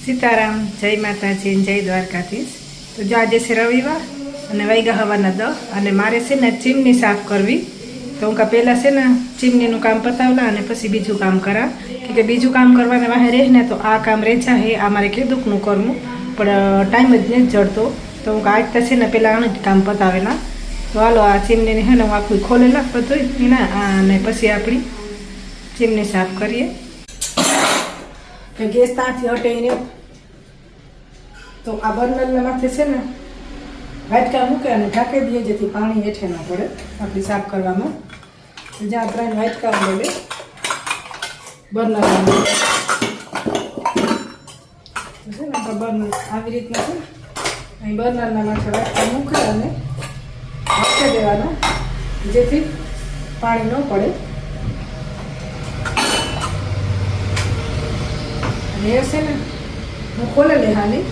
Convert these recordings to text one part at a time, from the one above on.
સીતારામ, જય માતાજી, જય દ્વારકાધીશ. તો જો આજે છે રવિવાર અને વાગ્યા હવાના 10 અને મારે છે ને ચીમની સાફ કરવી. તો હું પહેલાં છે ને ચીમનીનું કામ પતાવલા અને પછી બીજું કામ કરા કે બીજું કામ કરવાને વાહે રહે ને તો આ કામ રેચા હે આ મારે કીધુંનું કરવું પણ ટાઈમ જ નહીં જડતો. તો હું આજ તો છે ને પહેલાં આનું જ કામ પતાવેલા. તો હાલો આ ચીમનીને હે ને હું આખું ખોલેલા બધું એના અને પછી આપણી ચીમની સાફ કરીએ. ગેસ ત્યાંથી હટે ને તો આ બર્નરના માથે છે ને વાટકા મૂકે અને ઢાંકી દઈએ જેથી પાણી હેઠે ન પડે આપણી સાફ કરવામાં. જ્યાં 3 વાટકા મળે બર્નરમાં છે ને બર્નર આવી રીતના છે અહીં બર્નરના માથે વાટકા મૂકે અને ઢાંકી દેવાના જેથી પાણી ન પડે. એ છે ને હું ખોલે લે હાલી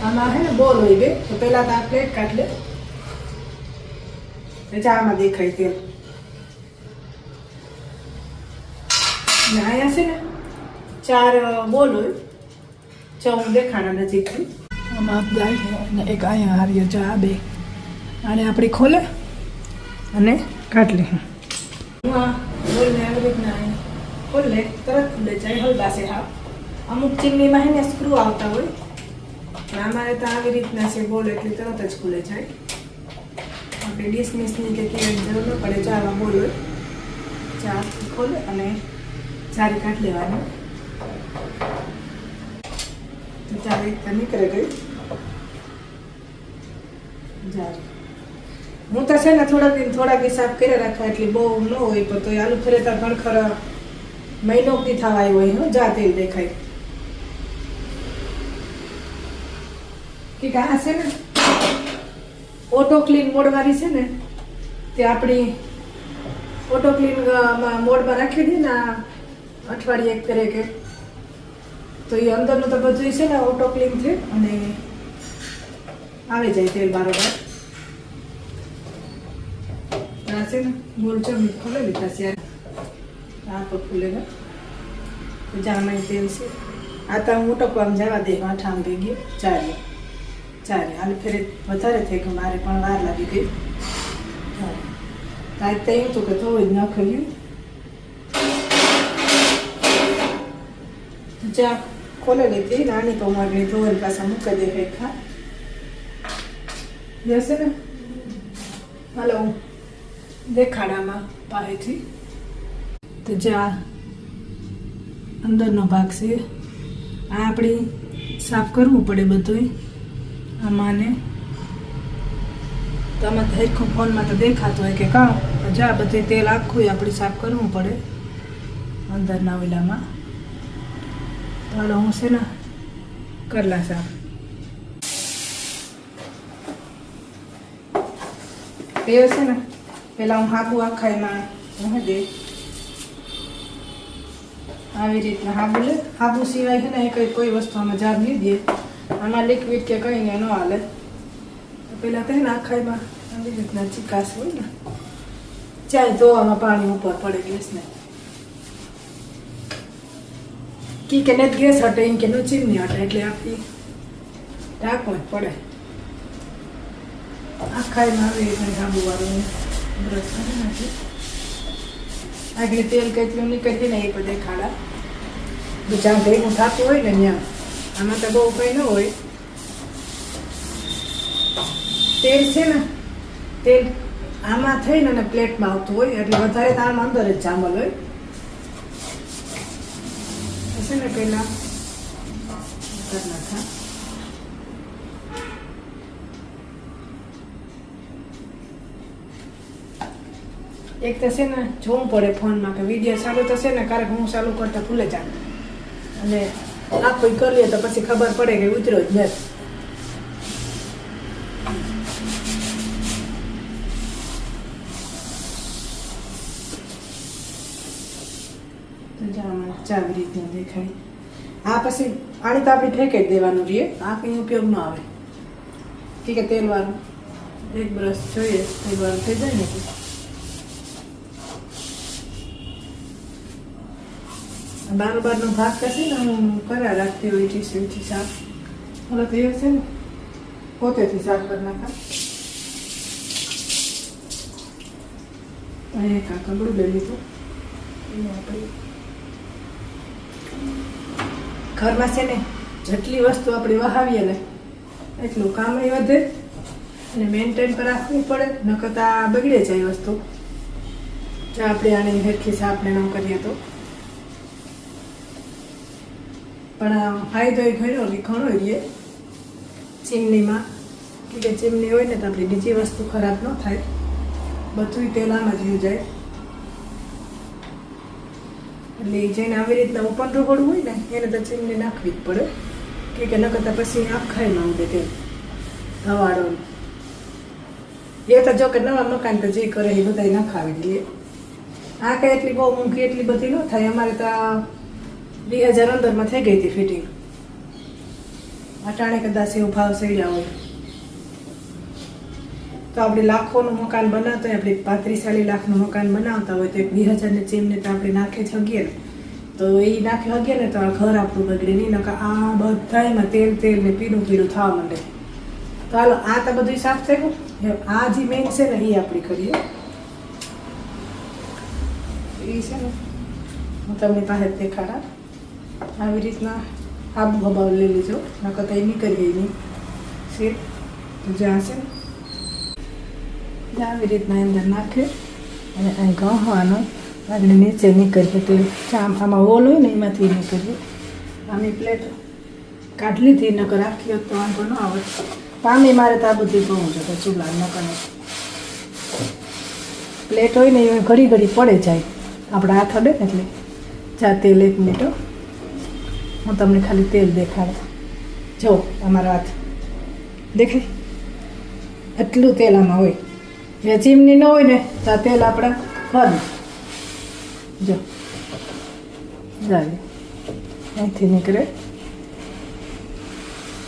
આમાં હે ને બોલ હોય બે તો પહેલાં તો આ પ્લેટ કાઢ લે આમાં દેખાય તેલ ને અહીંયા છે ને 4 બોલ હોય હું દેખાડા નજીકથી આમાં જાય ને એક અહીંયા હારીએ ચા બે આને આપણી ખોલે અને કાઢ લે. હું આ બોલને આવી રીતના ખોલે તરત ખુલે જાય હલકા છે. હા અમુક ચીમનીમાં હે ને સ્ક્રૂ આવતા હોય પણ અમારે તો આવી રીતના છે બોલ એટલે તરત જ ખુલે જાય. આપણે ડિસમિસની કે કેવાની જરૂર ન પડે. ચામાં બોલ હોય ચા ખોલે અને જારી કાઢ લેવાની. તો ચા રીતના નીકળે ગઈ જારી. હું તો છે ને થોડાક સાફ કરી રાખવા એટલે બહુ ન હોય પણ તો આલુ ફરે તો ખણખર મહિનો દી થવા આવ્યો હોય હું જા તેલ દેખાય કે આ છે ને ઓટો ક્લીન મોડવાળી છે ને તે આપણી ઓટો ક્લીન મોડમાં રાખી દઈએ ને અઠવાડિયે એક કરે કે તો એ અંદરનું તો બધું છે ને ઓટો ક્લીન છે અને આવી જાય તેલ બારોબાર. આ છે ને બોલ ચમચી ખોલે લીધા છે આ તો ખુલેગા જામાં તેલ છે. આ તો હું ટકવામાં જવા દે આઠામ ભેગી ચારે હાલ ફેરે વધારે થઈ ગયું મારે પણ વાર લાગી ગઈ. આજ તો એવું હતું કે થોડું જ ન ખાયું ચા ખોલે લીધી નાની તો મારી ધોવલ પાછા મૂકી દે કંઈ ખા જશે ને. હાલો દેખાડામાં પાસેથી તો જા અંદરનો ભાગ છે આ આપણી સાફ કરવું પડે બધું આમાં ને તમે દેખો ફોનમાં તો દેખાતું હોય કે કાં જા બધું તેલ આખું આપણે સાફ કરવું પડે અંદરના ઓલામાં. તો હાલો હું છે ને કરલા સાફ તે છે ને પહેલાં હું હાબુ આખા એમાં હું દે આવી રીતના હાબુ લે. હાબુ સિવાય છે ને એ કોઈ વસ્તુ આમાં જાર નહીં દે. આમાં લિક્વિડ કે કંઈ ને ન હાલે. પહેલાં તો ને આખાઈમાં આવી રીતના ચીકાશ હોય ને ચાય ધોવામાં પાણી ઉપર પડે ગેસને કી કે નથી ગેસ હટે એમ કે નો ચીમની હટે એટલે આપણી ઢાંકવું જ પડે. આખાઈમાં આવી રીતના હાબુવાળું બ્રશ કરી નાખી આગળ તેલ કેટલું નીકળી ને એ બધે ખાડા જ્યાં ભેગું થતું હોય ને ત્યાં આમાં તો બહુ કંઈ ન હોય. તેલ છે ને તેલ આમાં થઈને અને પ્લેટમાં આવતું હોય એટલે વધારે તો આમાં અંદર જ જામલ હોય છે ને. પહેલાં કરી નાખા એક તો છે ને જોવું પડે ફોનમાં કે વિડીયો ચાલુ થશે ને ક્યારેક હું ચાલુ કરતા ભૂલે જાય અને આખું કરી લઈએ તો પછી ખબર પડે કે ઉતર્યો જ નથી. ચાવી રીતના દેખાય. આ પછી આની તો આપણે ફેંકી જ દેવાનું રહીએ. આ કંઈ ઉપયોગ ન આવે કે તેલવાળું એક બ્રશ જોઈએ તેલવાળું થઈ જાય ને બારોબારનો ભાગ થશે ને હું કરા રાખતી હોય ટીસુથી શાક ઓલો તો એ છે ને પોતેથી શાક કરી નાખા. અહીંયા કાં કગડું લઈ લીધું. આપણે ઘરમાં છે ને જેટલી વસ્તુ આપણે વહાવીએ ને એટલું કામ વધે અને મેન્ટેન પર રાખવું પડે, નકર તો આ બગડે જાય વસ્તુ. જો આપણે આને હેરખી સાપને ન કરીએ તો. પણ ફાયદો એ ઘણો રહીએ ચીમનીમાં, કે ચીમની હોય ને તો આપણી બીજી વસ્તુ ખરાબ ન થાય, બધું તેલામાં જ જાય. એટલે જેને આવી રીતના ઓપન રગોડું હોય ને એને તો ચીમની નાખવી જ પડે, કે ન કરતાં પછી આખાય ન ઉડે તેલ ધવાડો. એ તો જો કે નવા મકાન તો જે કરે એ બધા નખાવી દઈએ. આ કંઈ એટલી બહુ મોંઘી એટલી બધી ન થાય. અમારે તો 2015 થઈ ગઈ હતી ફિટિંગ. અટાણે કદાચ એવું ભાવ સડ્યા હોય તો આપણે લાખોનું મકાન બનાવતા હોય, આપણે 35-40 લાખનું મકાન બનાવતા હોય તો 20,000ની ચીમને તો આપણે નાખે છગીએ ને તો એ નાખે હગીએ ને તો આ ઘર આપણું બગડે નહીં. નકર આ બધામાં તેલ ને પીળું થવા માંડે. તો હાલો આ તો બધું સાફ થઈ ગયું. આ જે મેઇન છે ને એ આપણે કરીએ. એ છે ને હું તમને પાસે દેખાડા આવી રીતના આબુ હબાવ લઈ લીધો, નકર તો એ નીકળીએ નહીં છે. તો જ્યાં છે ને આવી રીતના અંદર નાખે અને અહીં ઘઉંવાનું આગળ નીચે નીકળીએ તેલ. આમાં હોલ હોય ને એમાંથી નીકળીએ. આની પ્લેટ કાઢી લીધી, નકર રાખી હોત તો વાંધો ન આવે. પામી મારે તો આ બધું ઘઉં છે તો ચૂલા નકર પ્લેટ હોય ને એ ઘડી પડે જાય આપણા હાથ અડે ને. એટલે જા તેલ 1 મિનિટ હું તમને ખાલી તેલ દેખાડું. જો અમારા હાથ દેખાય એટલું તેલ આમાં હોય. જે ચીમની ન હોય ને તો આ તેલ આપણા ફર જો જાય અહીંથી નીકળે.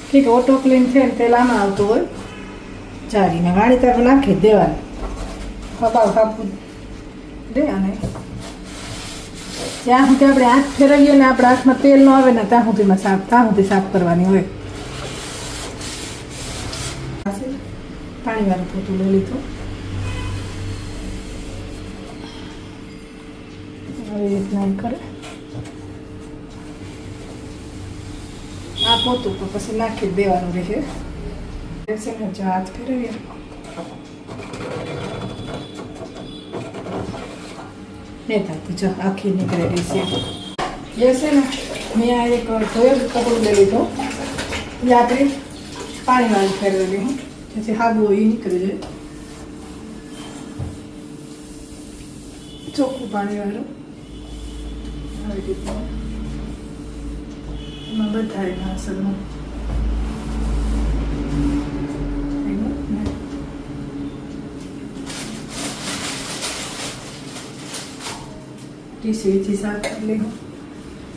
ઠીક ઓટો ક્લીન છે ને તેલ આમાં આવતું હોય. ચારીને વાણી તરફ નાખી દેવાનું, હબાવ કાપવું દે. અને જ્યાં સુધી આપણે હાથ ફેરવીએ ને આપણા હાથમાં તેલ ન આવે ને ત્યાં સુધી સાફ કરવાની હોય. પાણીવાળું પોતું લઈ લીધું. આવી રીતના કરે આ પોતું તો પછી નાખી દેવાનું રહે. જો હાથ ફેરવીએ નહીં થતું. જો આખી નીકળેલી છે. જે છે ને મેં આ એક ધોયેલું કપડું લઈ લીધું, એ આપણે પાણીવાળું ફેરવેલી હું પછી હાબુ એ નીકળી જાય. ચોખ્ખું પાણીવાળું આવી રીતના એમાં બધા વાસણમાં ટીસ્યુથી સાફ કરી લેવું.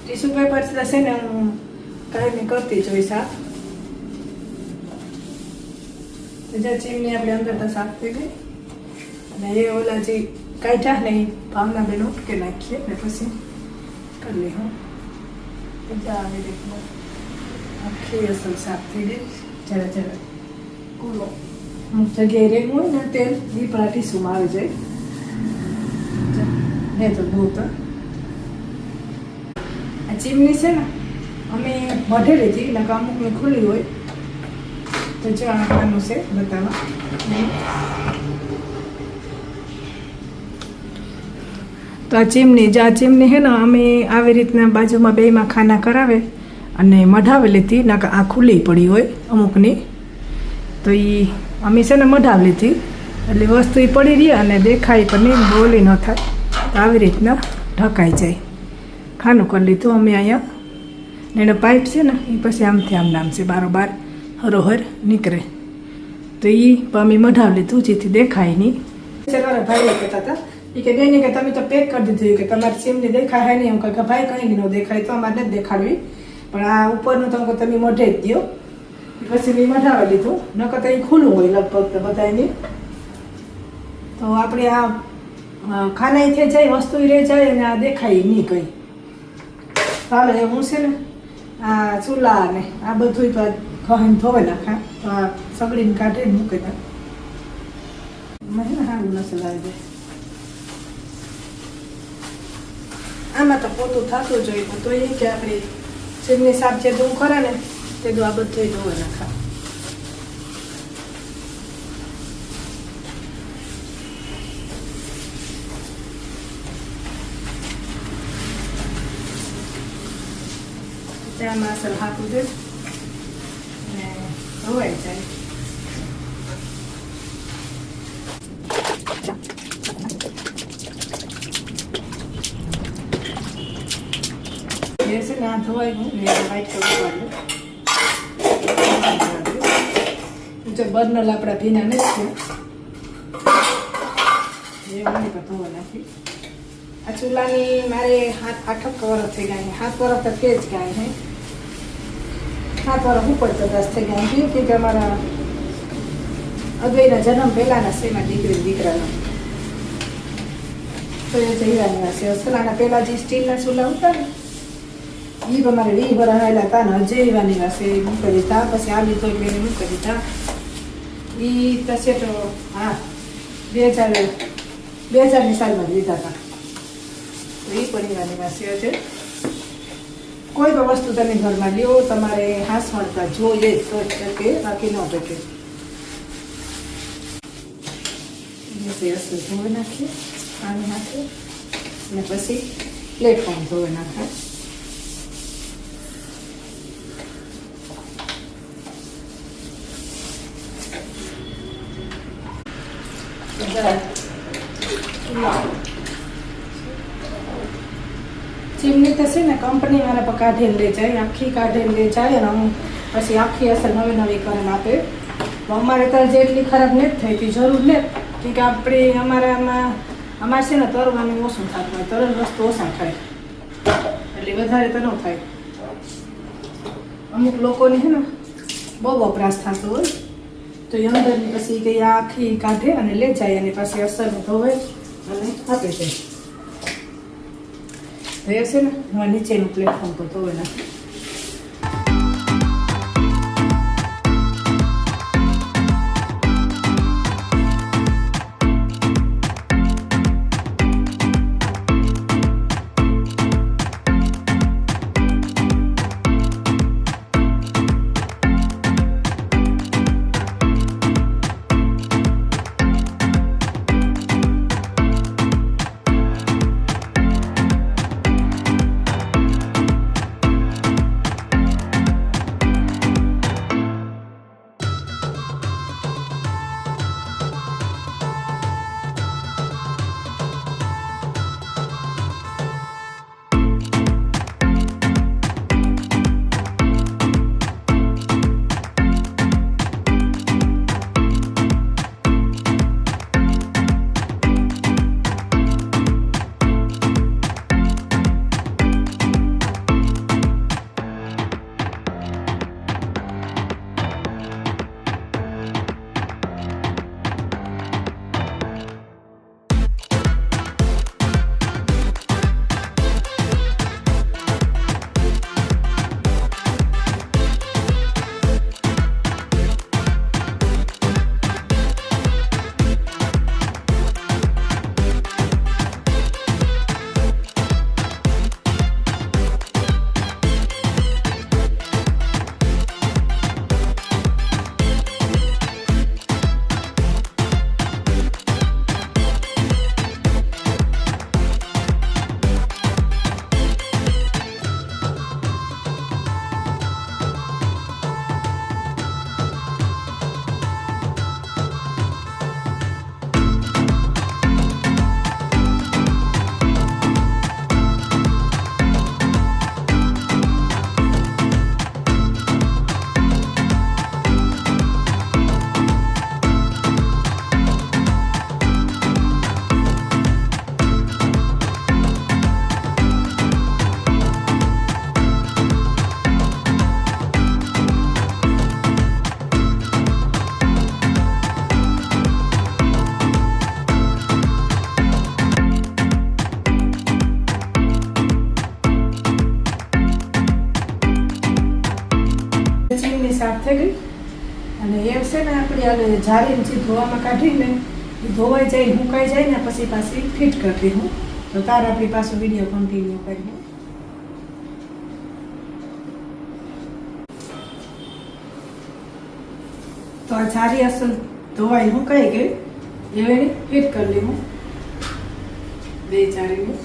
ટીસ્યુ પેપર છે ને હું કાંઈ કરતી જ હોય સાફ. જ્યાં ચીમની આપણે અંદર તો સાફ થઈ ગઈ અને એ ઓલા જે કાઢ્યા ને એ ભાવના બેન ઉટકે નાખીએ ને પછી કરી લઉં. આવી રીતના આખી અસલ સાફ થઈ ગઈ. જરા કુલો અમુક જગ્યાએ રેગવું હોય ને તેલ દીપડા ટીસ્યુમાં આવી જાય ને તો બહુ. તો આ ચીમની છે ને અમે મઢેલી હતી ને અમુકની ખુલ્લી હોય તો જો આનું છે બતાવવા. તો આ ચીમની છે ને અમે આવી રીતના બાજુમાં બેમાં ખાના કરાવે અને મઢાવેલી હતી. ના આ ખુલ્લી પડી હોય અમુકની તો એ અમે છે ને મઢાવેલી હતી એટલે વસ્તુ એ પડી રહી અને દેખાય પણ નહીં, બોલી ન થાય. તો આવી રીતના ઢકાઈ જાય. ખાનું કરી લીધું અમે અહીંયા ને એનો પાઇપ છે ને એ પછી આમથી આમ નામ છે બારોબાર હરોહર નીકળે. તો એ અમે મઢાવી લીધું જેથી દેખાય નહીં. મારા ભાઈ કહેતા હતા એ કે બેન કે તમે તો પેક કરી દીધું કે તમારી ચીમની દેખાય નહીં. એમ કહે કે ભાઈ કંઈ ન દેખાય તો અમારે નથી દેખાડવી, પણ આ ઉપરનું તો તમે મઢે જ દો. પછી મેં મઢાવી લીધું, નકર તો એ ખુલ્લું હોય લગભગ તો બધાની. તો આપણે આ ખાનાઈ થઈ જાય, વસ્તુ રહી જાય અને આ દેખાય નહીં કંઈ. હાલે હું છે ને આ ચૂલા ને આ બધું તો ઘહીને ધોવે નાખા તો આ સગડીને કાઢીને મૂકી નાખ મને ને સારું નસલ આવી જાય આમાં તો પોતું થતું જોઈએ તો એ કે આપણે ચીમની શાક જે દૂધ કરે ને તે આ બધું ધોવે નાખા આમાં અસલ હાથું દે ને ધોવાઈ જાય છે ને આ ધોવાઈ ગયું ને વાઈટ કલર જો બર્નલ આપણા ભીના નથી છે એ મને ધોવા નાખી આ ચૂલાની મારે 8 વર્ષ થઈ ગયા 7 વર્ષ તો કે જ ગયા હે 7 વર્ષ ઉપર તો 10 થઈ ગયા કેમ કે અમારા અદ્વૈના જન્મ પહેલાના છે એમાં દીકરાનો તો એ જઈવાની વાસે અસલાના પહેલાં જે સ્ટીલના ચૂલા હતા ને એ અમારે 20 વર્ષ આવેલા હતા ને અજયવાની વાસે મૂકી દીધા પછી આ લીધો એટલે મૂકી દીધા એ તસે તો હા 2000ની સાલમાં લીધા હતા તો એ પરિવારની વાસી છે કોઈ પણ વસ્તુ તમે ઘરમાં લ્યો તમારે હાંસવણતા જોઈએ તો જ ટકે બાકી ન ટકે ધોઈ નાખીએ પાણી નાખીએ અને પછી પ્લેટફોર્મ ધોઈ નાખીએ ચીમની તો છે ને કંપની મારા પર કાઢીને લઈ જાય આખી કાઢીને લઈ જાય અને હું પછી આખી અસર નવી નવી કરીને આપે અમારે તો જેટલી ખરાબ નથી થઈ હતી જરૂર નથી કે આપણે અમારે છે ને તરવાનું ઓછું થતું હોય તરલ વસ્તુ ઓછા થાય એટલે વધારે તો ન થાય અમુક લોકોને છે ને બહુ વપરાશ થતો હોય તો એ અંદરની પછી કંઈ આખી કાઢે અને લઈ જાય અને પછી અસરને ધોવે અને આપે છે તો એ છે ને હું નીચેનું પ્લેટફોર્મ પર ધોવે નાખી ચીમની સાફ થઈ ગઈ અને એ છે ને આપણે આને જારીને જે ધોવામાં કાઢીને એ ધોવાઈ જાય સુકાઈ જાય ને પછી પાછી ફિટ કરતી હું તો તાર આપણી પાછો વિડીયો કન્ટિન્યુ કરીએ. તો આ જારી અસલ ધોવાઈ સુકાઈ ગઈ હવે ફિટ કરી લઉં બે જારીને.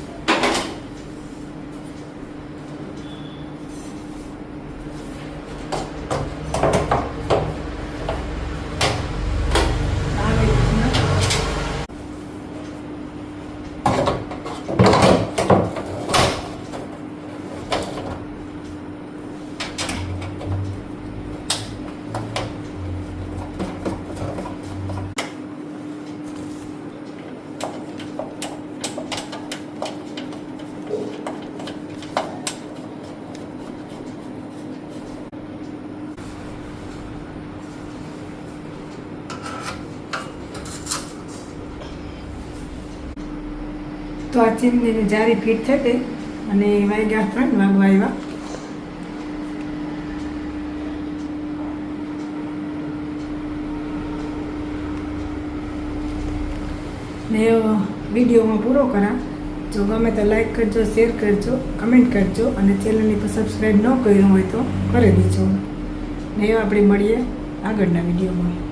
તો આ ચીમનીની જારી ફિટ થઈ ગઈ અને વાગ્યા 3 વાગવા આવ્યા. ને વિડીયોમાં પૂરો કરા. જો ગમે તો લાઈક કરજો, શેર કરજો, કમેન્ટ કરજો અને ચેનલની પર સબસ્ક્રાઈબ ન કર્યું હોય તો કરી દેજો. ને આપણે મળીએ આગળના વિડીયોમાં.